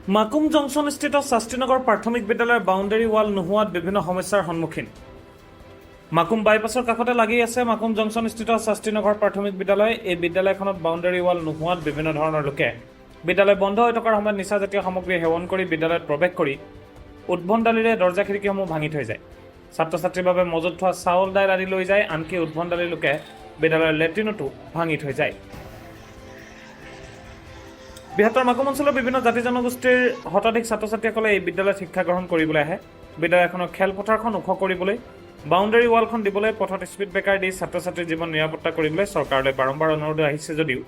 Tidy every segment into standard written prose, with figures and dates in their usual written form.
মাকুম জংচনস্থিত শাস্ত্ৰীনগৰ প্ৰাথমিক বিদ্যালয়ৰ boundary wall নোহোৱাত বিভিন্ন সমস্যাৰ সন্মুখীন। মাকুম বাইপাছৰ কাষতে লাগি আছে মাকুম জংচনস্থিত শাস্ত্ৰীনগৰ প্ৰাথমিক বিদ্যালয়। এই বিদ্যালয়খনত বাউণ্ডেৰী ৱাল নোহোৱাত বিভিন্ন ধৰণৰ লোকে বিদ্যালয় বন্ধ হৈ থকাৰ সময়ত নিচাজাতীয় সামগ্ৰী সেৱন কৰি বিদ্যালয়ত প্ৰৱেশ কৰি উদ্ভণ্ডালিৰে দৰ্জা খিৰিকীসমূহ ভাঙি থৈ যায়। ছাত্ৰ ছাত্ৰীৰ বাবে মজুত থোৱা চাউল দাইল আদি লৈ যায়। আনকি উদ্ভণ্ডালী লোকে বিদ্যালয়ৰ লেট্ৰিনতো ভাঙি থৈ যায়। বৃহত্তৰ মাকুম অঞ্চলৰ বিভিন্ন জাতি জনগোষ্ঠীৰ শতাধিক ছাত্ৰ ছাত্ৰীসকলে এই বিদ্যালয়ত শিক্ষা গ্ৰহণ কৰিবলৈ আহে। বিদ্যালয়খনৰ খেলপথাৰখন ওখ কৰিবলৈ বাউণ্ডেৰী ৱালখন দিবলৈ পথত স্পীড ব্ৰেকাৰ দি ছাত্ৰ ছাত্ৰীৰ জীৱন নিৰাপত্তা কৰিবলৈ চৰকাৰলৈ বাৰম্বাৰ অনুৰোধ আহিছে যদিও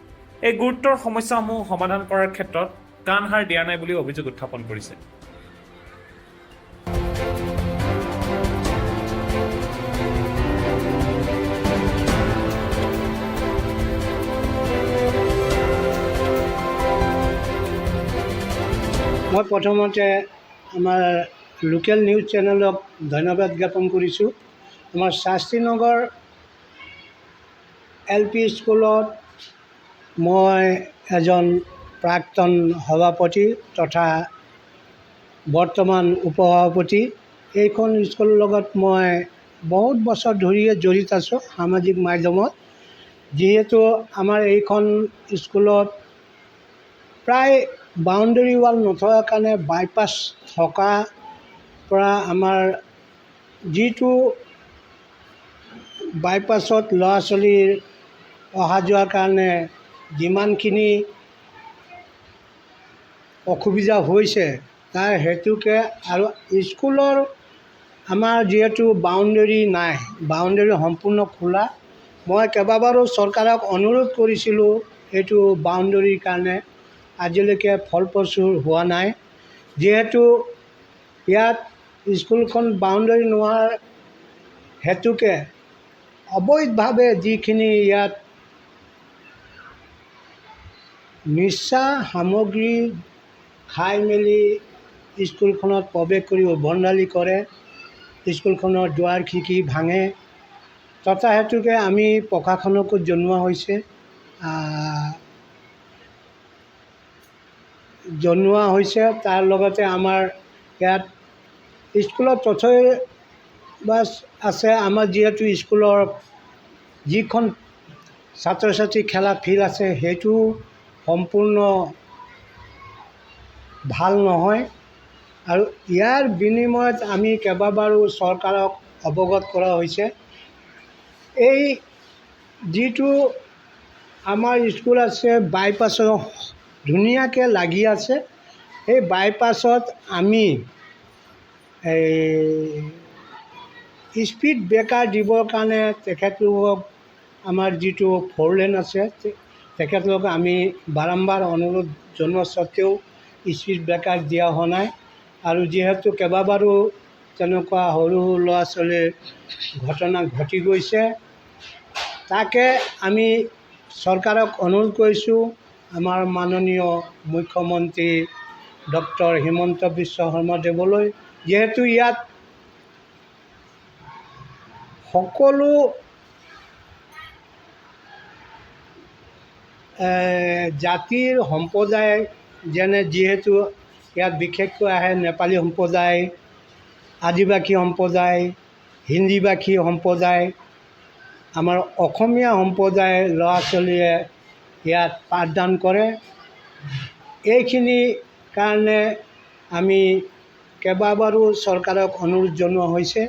এই গুৰুত্বৰ সমস্যাসমূহ সমাধান কৰাৰ ক্ষেত্ৰত কাণ সাৰ দিয়া নাই বুলি অভিযোগ উত্থাপন কৰিছে। মই প্ৰথমতে আমাৰ লোকেল নিউজ চেনেলক ধন্যবাদ জ্ঞাপন কৰিছোঁ। আমাৰ শাস্ত্ৰীনগৰ LP স্কুলত মই এজন প্ৰাক্তন সভাপতি তথা বৰ্তমান উপসভাপতি। এইখন স্কুলৰ লগত মই বহুত বছৰ ধৰিয়ে জড়িত আছোঁ সামাজিক মাধ্যমত। যিহেতু আমাৰ এইখন স্কুলত প্ৰায় বাউণ্ডেৰী ৱাল নথকাৰ কাৰণে বাইপাছ থকাৰ পৰা আমাৰ যিটো বাইপাছত ল'ৰা ছোৱালীৰ অহা যোৱাৰ কাৰণে যিমানখিনি অসুবিধা হৈছে তাৰ হেতুকে আৰু স্কুলৰ আমাৰ যিহেতু বাউণ্ডেৰী নাই, বাউণ্ডেৰী সম্পূৰ্ণ খোলা। মই কেইবাবাৰো চৰকাৰক অনুৰোধ কৰিছিলোঁ এইটো বাউণ্ডেৰীৰ কাৰণে, আজিলৈকে ফলপ্ৰসূ হোৱা নাই। যিহেতু ইয়াত স্কুলখন বাউণ্ডেৰী নোহোৱাৰ হেতুকে অবৈধভাৱে যিখিনি ইয়াত নিচা সামগ্ৰী খাই মেলি স্কুলখনত প্ৰৱেশ কৰি উদ্ভণ্ডালি কৰে, স্কুলখনৰ দুৱাৰ খিৰিকী ভাঙে। তথা হেতুকে আমি প্ৰশাসনকো জনোৱা হৈছে। তাৰ লগতে আমাৰ ইয়াত স্কুলত তথ্য বাছ আছে। আমাৰ যিহেতু স্কুলৰ যিখন ছাত্ৰ ছাত্ৰী খেলা ফিল্ড আছে সেইটো সম্পূৰ্ণ ভাল নহয়। আৰু ইয়াৰ বিনিময়ত আমি কেইবাবাৰো চৰকাৰক অৱগত কৰা হৈছে। এই যিটো আমাৰ স্কুল আছে বাইপাছৰ ধুনীয়াকৈ লাগি আছে। সেই বাইপাছত আমি স্পীড ব্ৰেকাৰ দিবৰ কাৰণে তেখেতলোকক আমাৰ যিটো 4 লেন আছে তেখেতলোকক আমি বাৰম্বাৰ অনুৰোধ জনোৱা স্বত্তেও স্পীড ব্ৰেকাৰ দিয়া হোৱা নাই। আৰু যিহেতু কেইবাবাৰো তেনেকুৱা সৰু ল'ৰা ছোৱালীৰ ঘটনা ঘটি গৈছে, তাকে আমি চৰকাৰক অনুৰোধ কৰিছোঁ আমাৰ মাননীয় মুখ্যমন্ত্ৰী ডক্টৰ হিমন্ত বিশ্ব শৰ্মা দেৱলৈ, যিহেতু ইয়াত সকলো জাতিৰ সম্প্ৰদায়, যেনে যিহেতু ইয়াত বিশেষকৈ আহে নেপালী সম্প্ৰদায়, আদিবাসী সম্প্ৰদায়, হিন্দী ভাষী সম্প্ৰদায়, আমাৰ অসমীয়া সম্প্ৰদায়ৰ ল'ৰা ছোৱালীয়ে ইয়াত পাঠদান কৰে। এইখিনি কাৰণে আমি কেইবাবাৰো চৰকাৰক অনুৰোধ জনোৱা হৈছে।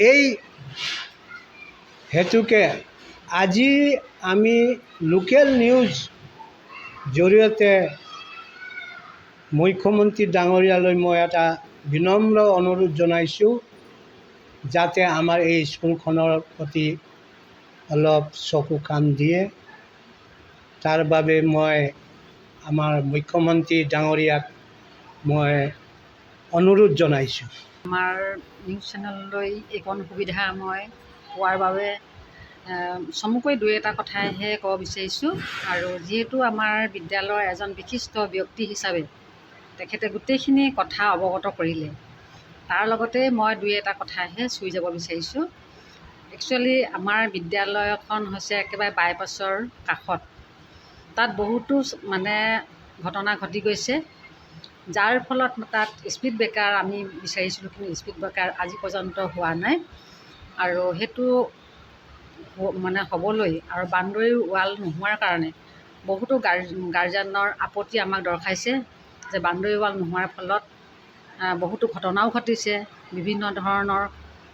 এই হেতুকে আজি আমি লোকেল নিউজ জৰিয়তে মুখ্যমন্ত্ৰী ডাঙৰীয়ালৈ মই এটা বিনম্ৰ অনুৰোধ জনাইছোঁ, যাতে আমাৰ এই স্কুলখনৰ প্ৰতি অলপ চকু কাণ দিয়ে। তাৰ বাবে মই আমাৰ মুখ্যমন্ত্ৰী ডাঙৰীয়াক মই অনুৰোধ জনাইছোঁ। আমাৰ নিউজ চেনেললৈ এইকণ সুবিধা মই পোৱাৰ বাবে চমুকৈ দুই এটা কথাইহে ক'ব বিচাৰিছোঁ। আৰু যিহেতু আমাৰ বিদ্যালয়ৰ এজন বিশিষ্ট ব্যক্তি হিচাপে তেখেতে গোটেইখিনি কথা অৱগত কৰিলে, তাৰ লগতে মই দুই এটা কথাইহে চুই যাব বিচাৰিছোঁ। একচুৱেলি আমাৰ বিদ্যালয়খন হৈছে একেবাৰে বাইপাছৰ কাষত। তাত বহুতো ঘটনা ঘটি গৈছে। যাৰ ফলত তাত স্পীড ব্ৰেকাৰ আমি বিচাৰিছিলোঁ, কিন্তু স্পীড ব্ৰেকাৰ আজি পৰ্যন্ত হোৱা নাই। আৰু সেইটো মানে হ'বলৈ আৰু বাউণ্ডেৰী ৱাল নোহোৱাৰ কাৰণে বহুতো গাৰ্জেনৰ আপত্তি আমাক দৰ্শাইছে যে বাউণ্ডেৰী ৱাল নোহোৱাৰ ফলত বহুতো ঘটনাও ঘটিছে। বিভিন্ন ধৰণৰ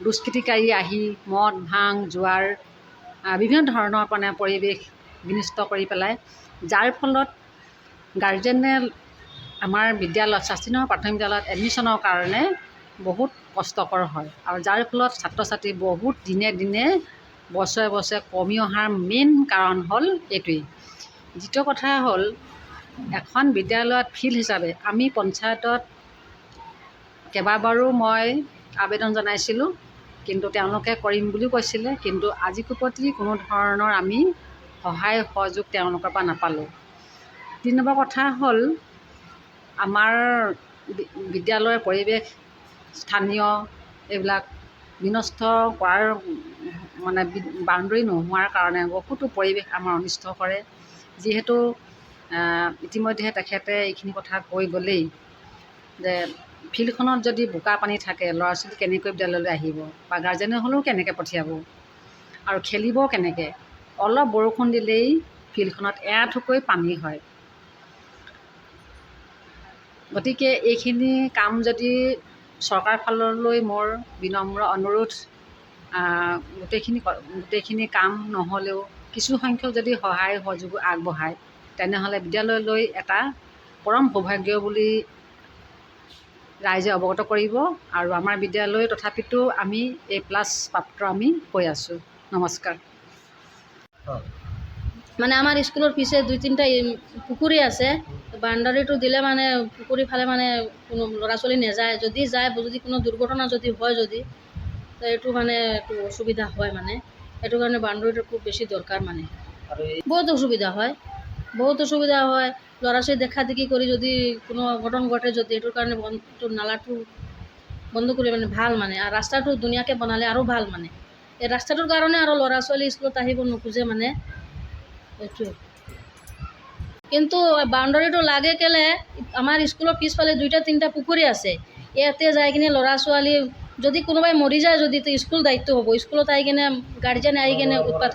দুষ্কৃতিকাৰী আহি মদ ভাং জোৱাৰ বিভিন্ন ধৰণৰ মানে পৰিৱেশ বিনষ্ট কৰি পেলায়, যাৰ ফলত গাৰ্জেনে আমাৰ বিদ্যালয়ত শাস্ত্ৰীনগৰ প্ৰাথমিক বিদ্যালয়ত এডমিশ্যনৰ কাৰণে বহুত কষ্টকৰ হয়। আৰু যাৰ ফলত ছাত্ৰ ছাত্ৰী বহুত দিনে দিনে বছৰে বছৰে কমি অহাৰ মেইন কাৰণ হ'ল এইটোৱেই। দ্বিতীয় কথা হ'ল, এখন বিদ্যালয়ত ফিল্ড হিচাপে আমি পঞ্চায়তত কেইবাবাৰো মই আবেদন জনাইছিলোঁ, কিন্তু তেওঁলোকে কৰিম বুলিও কৈছিলে, কিন্তু আজিকোপতি কোনো ধৰণৰ আমি সহায় সহযোগ তেওঁলোকৰ পৰা নাপালোঁ। 3 নম্বৰ কথা হ'ল, আমাৰ বিদ্যালয়ৰ পৰিৱেশ স্থানীয় এইবিলাক বিনষ্ট কৰাৰ মানে বাউণ্ডেৰী নোহোৱাৰ কাৰণে বহুতো পৰিৱেশ আমাৰ অনিষ্ট কৰে। যিহেতু ইতিমধ্যে তেখেতে এইখিনি কথা কৈ গ'লেই যে ফিল্ডখনত যদি বোকা পানী থাকে, ল'ৰা ছোৱালী কেনেকৈ বিদ্যালয়লৈ আহিব বা গাৰ্জেনে হ'লেও কেনেকৈ পঠিয়াব আৰু খেলিব কেনেকৈ। অলপ বৰষুণ দিলেই ফিল্ডখনত এআঁঠুকৈ পানী হয়। গতিকে এইখিনি কাম যদি চৰকাৰ ফাললৈ মোৰ বিনম্ৰ অনুৰোধ, গোটেইখিনি কাম নহ'লেও কিছু সংখ্যক যদি সহায় সহযোগ আগবঢ়ায়, তেনেহ'লে বিদ্যালয়লৈ এটা পৰম সৌভাগ্য বুলি ৰাইজে অৱগত কৰিব। আৰু আমাৰ বিদ্যালয় তথাপিতো আমি A+ প্ৰাপ্ত আমি হৈ আছোঁ। নমস্কাৰ। মানে আমাৰ স্কুলৰ পিছে 2-3টা পুখুৰী আছে। বাউণ্ডাৰীটো দিলে মানে পুখুৰী ফালে মানে কোনো ল'ৰা ছোৱালী নাযায়। যদি যায়, যদি কোনো দুৰ্ঘটনা যদি হয়, তো এইটো মানে এইটো অসুবিধা হয় মানে। সেইটো কাৰণে বাউণ্ডাৰীটো খুব বেছি দৰকাৰ মানে। বহুত অসুবিধা হয়, ল'ৰা ছোৱালী দেখা দেখি কৰি যদি কোনো অঘটন ঘটে, যদি এইটোৰ কাৰণে নালাটো বন্ধ কৰি মানে ভাল মানে। আৰু ৰাস্তাটো ধুনীয়াকৈ বনালে আৰু ভাল মানে। এই ৰাস্তাটোৰ কাৰণে আৰু ল'ৰা ছোৱালী স্কুলত আহিব নোখোজে মানে, এইটোৱে। কিন্তু বাউণ্ডাৰীটো লাগে কেলে, আমাৰ স্কুলৰ পিছফালে 2-3টা পুখুৰী আছে। ইয়াতে যাই কিনে ল'ৰা ছোৱালী যদি কোনোবাই মৰি যায়, যদি তো স্কুল দায়িত্ব হ'ব। স্কুলত আহি কিনে গাৰ্জেন আহি কিনে উৎপাত